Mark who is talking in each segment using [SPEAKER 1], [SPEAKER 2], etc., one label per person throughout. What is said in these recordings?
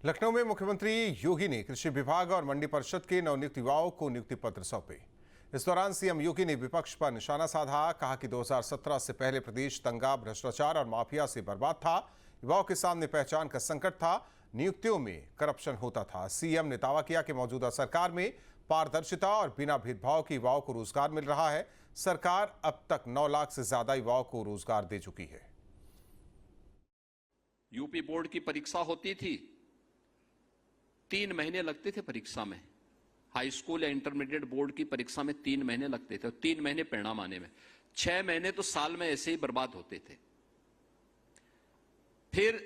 [SPEAKER 1] लखनऊ में मुख्यमंत्री योगी ने कृषि विभाग और मंडी परिषद के नवनियुक्त युवाओं को नियुक्ति पत्र सौंपे। इस दौरान सीएम योगी ने विपक्ष पर निशाना साधा। कहा कि 2017 से पहले प्रदेश दंगा, भ्रष्टाचार और माफिया से बर्बाद था। युवाओं के सामने पहचान का संकट था। नियुक्तियों में करप्शन होता था। सीएम ने दावा किया कि मौजूदा सरकार में पारदर्शिता और बिना भेदभाव के युवाओं को रोजगार मिल रहा है। सरकार अब तक 9 लाख से ज्यादा युवाओं को रोजगार दे चुकी है।
[SPEAKER 2] यूपी बोर्ड की परीक्षा होती थी, 3 महीने लगते थे परीक्षा में। हाई स्कूल या इंटरमीडिएट बोर्ड की परीक्षा में 3 महीने लगते थे और 3 महीने परिणाम आने में। 6 महीने तो साल में ऐसे ही बर्बाद होते थे। फिर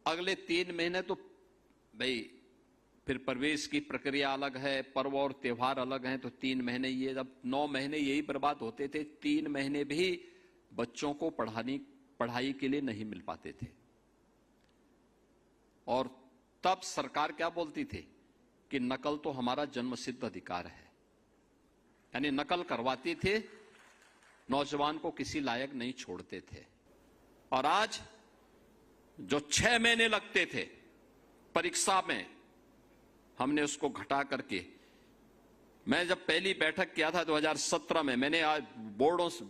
[SPEAKER 2] अगले 3 महीने तो भाई फिर प्रवेश की प्रक्रिया अलग है, पर्व और त्योहार अलग हैं, तो 3 महीने ये, जब 9 महीने यही बर्बाद होते थे। 3 महीने भी बच्चों को पढ़ाई के लिए नहीं मिल पाते थे। और तब सरकार क्या बोलती थी कि नकल तो हमारा जन्मसिद्ध अधिकार है, यानी नकल करवाती थे, नौजवान को किसी लायक नहीं छोड़ते थे। और आज जो 6 महीने लगते थे परीक्षा में, हमने उसको घटा करके, मैं जब पहली बैठक किया था 2017 में, मैंने आज बोर्डों से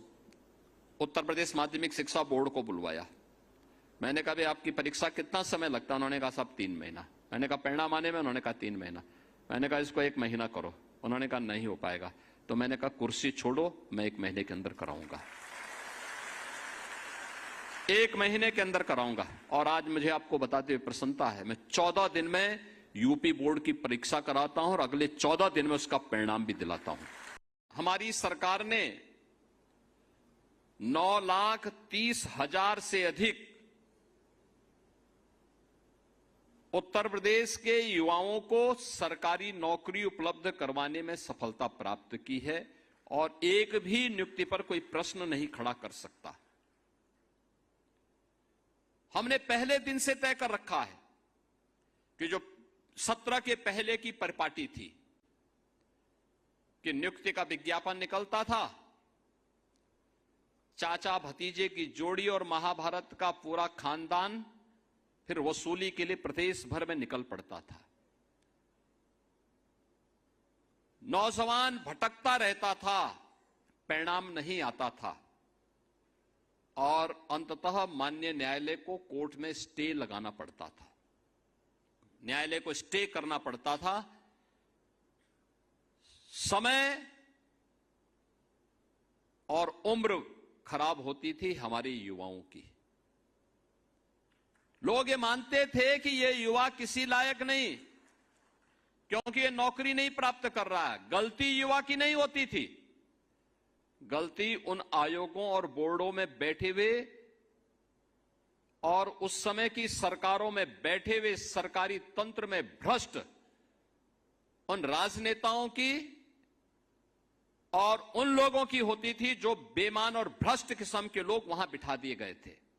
[SPEAKER 2] उत्तर प्रदेश माध्यमिक शिक्षा बोर्ड को बुलवाया। मैंने कहा भाई आपकी परीक्षा कितना समय लगता है? उन्होंने कहा साहब 3 महीना। मैंने कहा परिणाम आने में? उन्होंने कहा 3 महीना। मैंने कहा इसको 1 महीना करो। उन्होंने कहा नहीं हो पाएगा। तो मैंने कहा कुर्सी छोड़ो, मैं 1 महीने के अंदर कराऊंगा, 1 महीने के अंदर कराऊंगा। और आज मुझे आपको बताते हुए प्रसन्नता है, मैं 14 दिन में यूपी बोर्ड की परीक्षा कराता हूं और अगले 14 दिन में उसका परिणाम भी दिलाता हूं। हमारी सरकार ने 9,30,000 से अधिक उत्तर प्रदेश के युवाओं को सरकारी नौकरी उपलब्ध करवाने में सफलता प्राप्त की है और एक भी नियुक्ति पर कोई प्रश्न नहीं खड़ा कर सकता। हमने पहले दिन से तय कर रखा है कि जो 17 के पहले की परिपाटी थी कि नियुक्ति का विज्ञापन निकलता था, चाचा भतीजे की जोड़ी और महाभारत का पूरा खानदान फिर वसूली के लिए प्रदेश भर में निकल पड़ता था। नौजवान भटकता रहता था, परिणाम नहीं आता था और अंततः माननीय न्यायालय को कोर्ट में स्टे लगाना पड़ता था, न्यायालय को स्टे करना पड़ता था। समय और उम्र खराब होती थी हमारे युवाओं की। लोग ये मानते थे कि ये युवा किसी लायक नहीं, क्योंकि ये नौकरी नहीं प्राप्त कर रहा है। गलती युवा की नहीं होती थी, गलती उन आयोगों और बोर्डों में बैठे हुए और उस समय की सरकारों में बैठे हुए सरकारी तंत्र में भ्रष्ट उन राजनेताओं की और उन लोगों की होती थी जो बेईमान और भ्रष्ट किस्म के लोग वहां बिठा दिए गए थे।